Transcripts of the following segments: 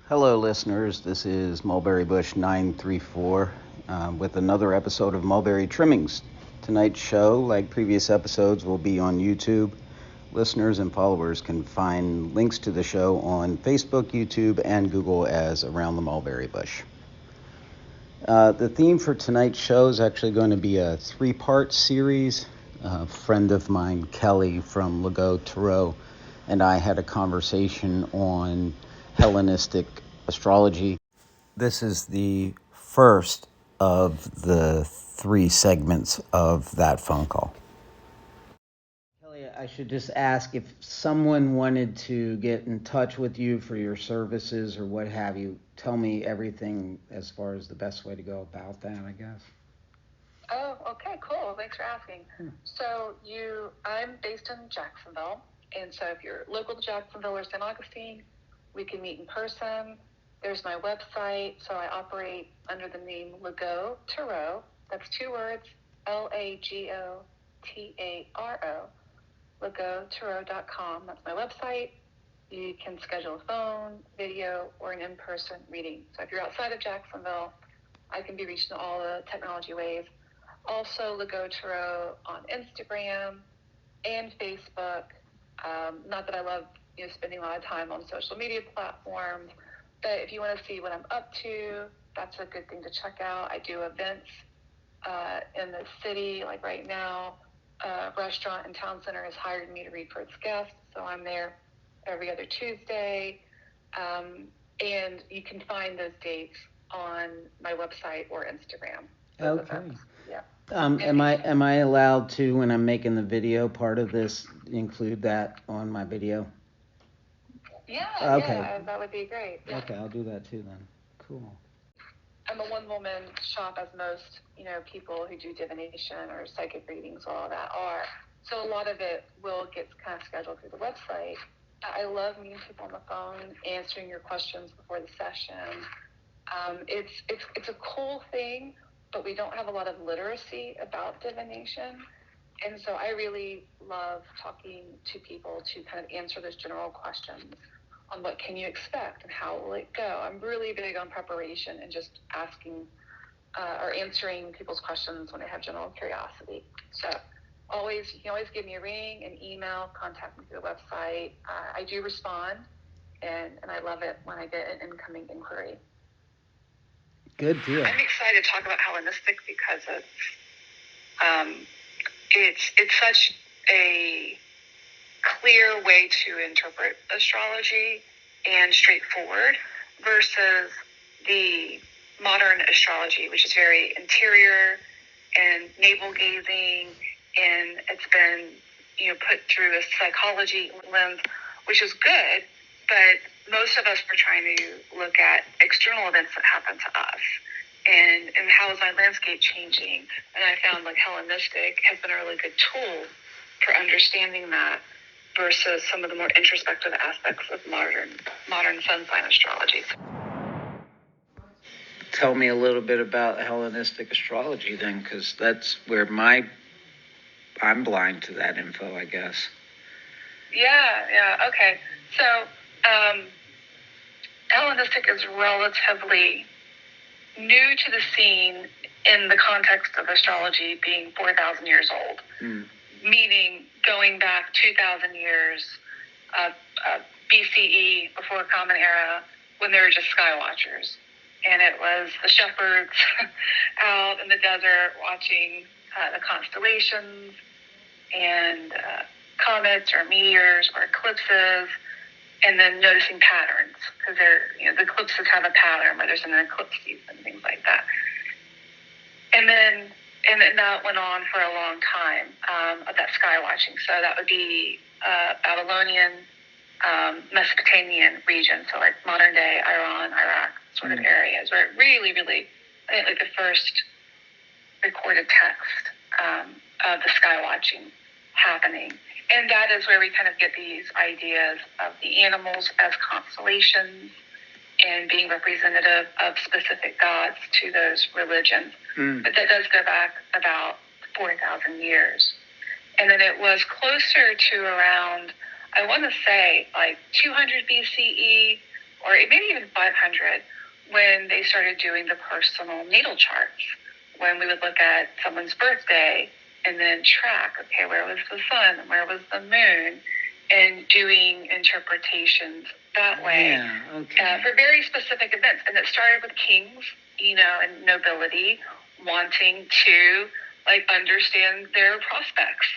Hello, listeners. This is Mulberry Bush 934 with another episode of Mulberry Trimmings. Tonight's show, like previous episodes, will be on YouTube. Listeners and followers can find links to the show on Facebook, YouTube, and Google as Around the Mulberry Bush. The theme for tonight's show is actually going to be a three-part series. A friend of mine, Kelly from Lago, Taro, and I had a conversation on Hellenistic Astrology. This is the first of the three segments of that phone call. Kelly, I should just ask if someone wanted to get in touch with you for your services or what have you, tell me everything as far as the best way to go about that, I guess. Oh, okay, cool. Thanks for asking. So I'm based in Jacksonville, and so if you're local to Jacksonville or St. Augustine, we can meet in person. There's my website, so I operate under the name Lago Taro. That's two words, LAGOTARO, LagoTaro.com. That's my website. You can schedule a phone, video, or an in-person reading. So if you're outside of Jacksonville, I can be reached in all the technology ways. Also, Lago Taro on Instagram and Facebook. Not that I love spending a lot of time on social media platforms, but if you want to see what I'm up to, that's a good thing to check out. I do events in the city, like right now. A restaurant in Town Center has hired me to read for its guests, so I'm there every other Tuesday. And you can find those dates on my website or Instagram. Okay. Events. Yeah. Am I allowed to, when I'm making the video part of this, include that on my video? Yeah, okay. Yeah, that would be great. Yeah. Okay, I'll do that too then. Cool. I'm a one-woman shop, as most, people who do divination or psychic readings, all that are. So a lot of it will get kind of scheduled through the website. I love meeting people on the phone, answering your questions before the session. It's a cool thing, but we don't have a lot of literacy about divination. And so I really love talking to people to kind of answer those general questions on what can you expect and how will it go. I'm really big on preparation and just asking or answering people's questions when I have general curiosity. So you can always give me a ring, an email, contact me through the website. I do respond, and I love it when I get an incoming inquiry. Good deal. I'm excited to talk about Hellenistic because it's such a clear way to interpret astrology and straightforward versus the modern astrology, which is very interior and navel gazing, and it's been put through a psychology lens, which is good, but most of us are trying to look at external events that happen to us and how is my landscape changing. And I found like Hellenistic has been a really good tool for understanding that versus some of the more introspective aspects of modern sun sign astrology. Tell me a little bit about Hellenistic astrology then, because that's where I'm blind to that info, I guess. Yeah, okay. So Hellenistic is relatively new to the scene in the context of astrology being 4,000 years old, meaning going back 2,000 years BCE, before Common Era, when they were just sky watchers. And it was the shepherds out in the desert watching the constellations and comets or meteors or eclipses, and then noticing patterns, because the eclipses have a pattern where there's an eclipse season and things like that. And then that went on for a long time of that sky watching. So that would be Babylonian, Mesopotamian region, so like modern day Iran, Iraq sort of areas, where it really, really, I think like the first recorded text of the sky watching happening. And that is where we kind of get these ideas of the animals as constellations and being representative of specific gods to those religions. But that does go back about 4,000 years. And then it was closer to around, I want to say, like 200 BCE or maybe even 500, when they started doing the personal natal charts, when we would look at someone's birthday and then track, okay, where was the sun and where was the moon, and doing interpretations that way for very specific events. And it started with kings, and nobility wanting to understand their prospects.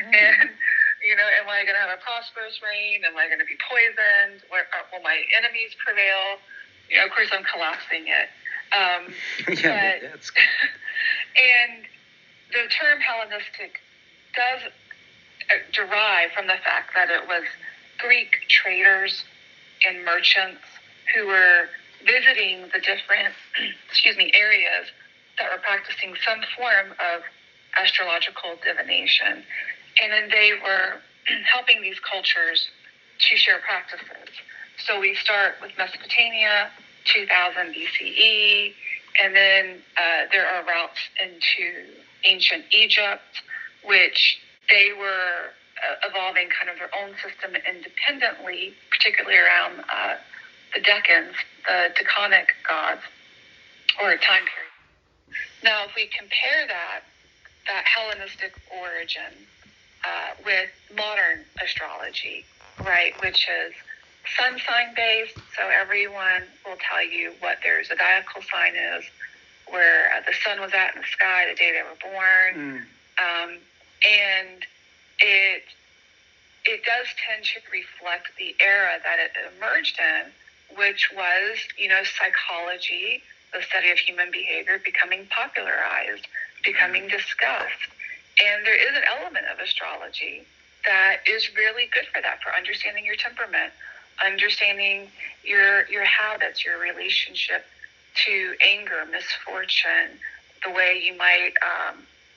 And, am I going to have a prosperous reign? Am I going to be poisoned? Will my enemies prevail? Of course, I'm collapsing it. That's and the term Hellenistic does derive from the fact that it was Greek traders and merchants who were visiting the different, areas that were practicing some form of astrological divination. And then they were helping these cultures to share practices. So we start with Mesopotamia, 2000 BCE, and then there are routes into ancient Egypt, which they were evolving kind of their own system independently, particularly around the Decans, the Decanic gods, or time period. Now, if we compare that Hellenistic origin with modern astrology, right, which is sun sign based, so everyone will tell you what their zodiacal sign is, where the sun was at in the sky the day they were born, and it does tend to reflect the era that it emerged in, which was, psychology, the study of human behavior, becoming popularized, becoming discussed. And there is an element of astrology that is really good for that, for understanding your temperament, understanding your habits, your relationship to anger, misfortune, the way you might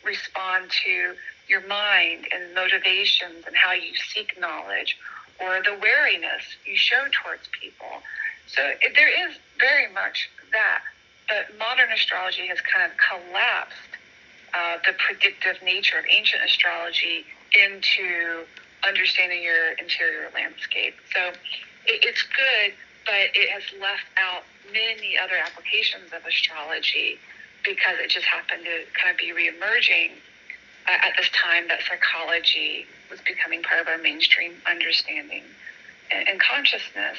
respond to your mind and motivations and how you seek knowledge, or the wariness you show towards people. So there is very much that, but modern astrology has kind of collapsed the predictive nature of ancient astrology into understanding your interior landscape. So it's good, but it has left out many other applications of astrology because it just happened to kind of be reemerging at this time that psychology was becoming part of our mainstream understanding and consciousness.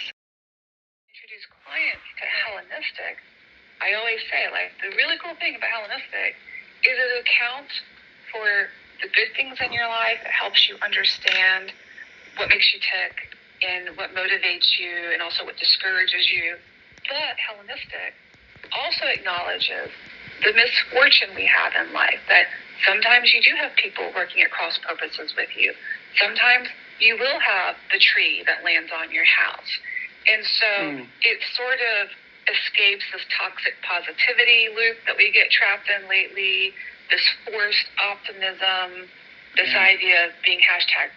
Introduce clients to Hellenistic. I always say, the really cool thing about Hellenistic is it accounts for the good things in your life. It helps you understand what makes you tick and what motivates you and also what discourages you. But Hellenistic also acknowledges the misfortune we have in life, that sometimes you do have people working at cross purposes with you. Sometimes you will have the tree that lands on your house. And so it sort of escapes this toxic positivity loop that we get trapped in lately, this forced optimism, this idea of being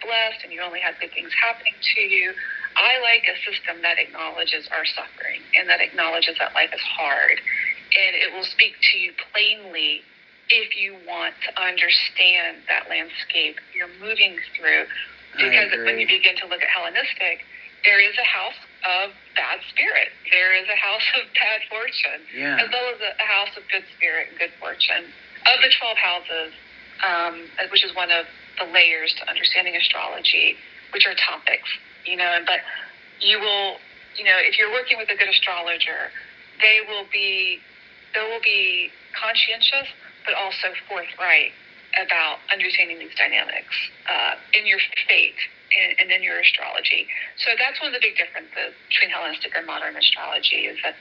#blessed and you only have good things happening to you. I like a system that acknowledges our suffering and that acknowledges that life is hard. And it will speak to you plainly if you want to understand that landscape you're moving through. Because when you begin to look at Hellenistic, there is a house of bad spirit. There is a house of bad fortune, as well as a house of good spirit and good fortune. Of the 12 houses, which is one of the layers to understanding astrology, which are topics, but you will, if you're working with a good astrologer, they will be conscientious, but also forthright about understanding these dynamics in your fate and in your astrology. So that's one of the big differences between Hellenistic and modern astrology, is that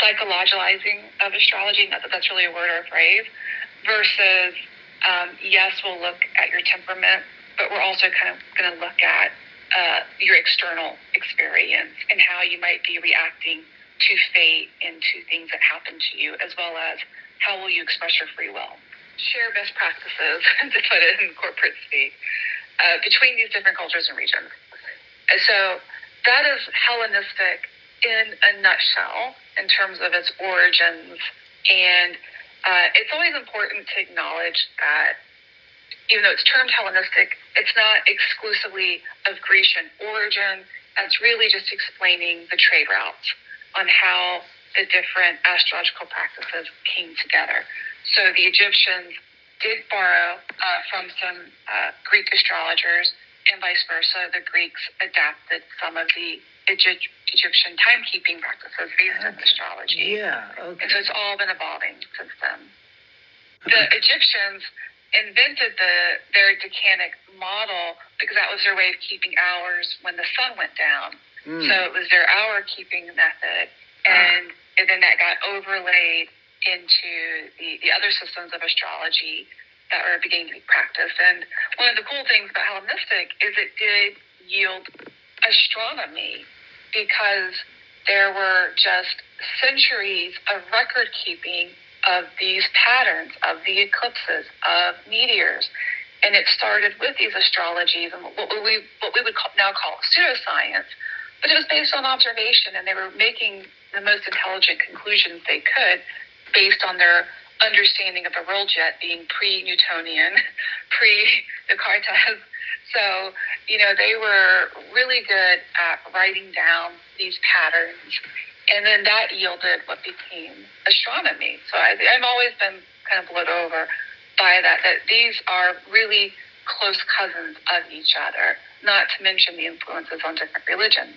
psychologizing of astrology, not that that's really a word or a phrase, versus, yes, we'll look at your temperament, but we're also kind of going to look at your external experience and how you might be reacting to fate and to things that happen to you, as well as how will you express your free will. Share best practices, to put it in corporate speak, between these different cultures and regions. So that is Hellenistic in a nutshell in terms of its origins. And it's always important to acknowledge that even though it's termed Hellenistic, it's not exclusively of Grecian origin. that's really just explaining the trade routes on how the different astrological practices came together. So the Egyptians did borrow from some Greek astrologers, and vice versa. The Greeks adapted some of the Egyptian timekeeping practices based on astrology. Yeah, okay. And so it's all been evolving since then. The Egyptians invented their decanic model because that was their way of keeping hours when the sun went down. So it was their hour keeping method, and then that got overlaid into the other systems of astrology that were beginning to be practiced. And one of the cool things about Hellenistic is it did yield astronomy, because there were just centuries of record keeping of these patterns, of the eclipses, of meteors. And it started with these astrologies and what we would now call pseudoscience, but it was based on observation, and they were making the most intelligent conclusions they could based on their understanding of the world jet being pre-Newtonian, pre-Descartes. So, they were really good at writing down these patterns, and then that yielded what became astronomy. So I've always been kind of blown over by that these are really close cousins of each other, not to mention the influences on different religions.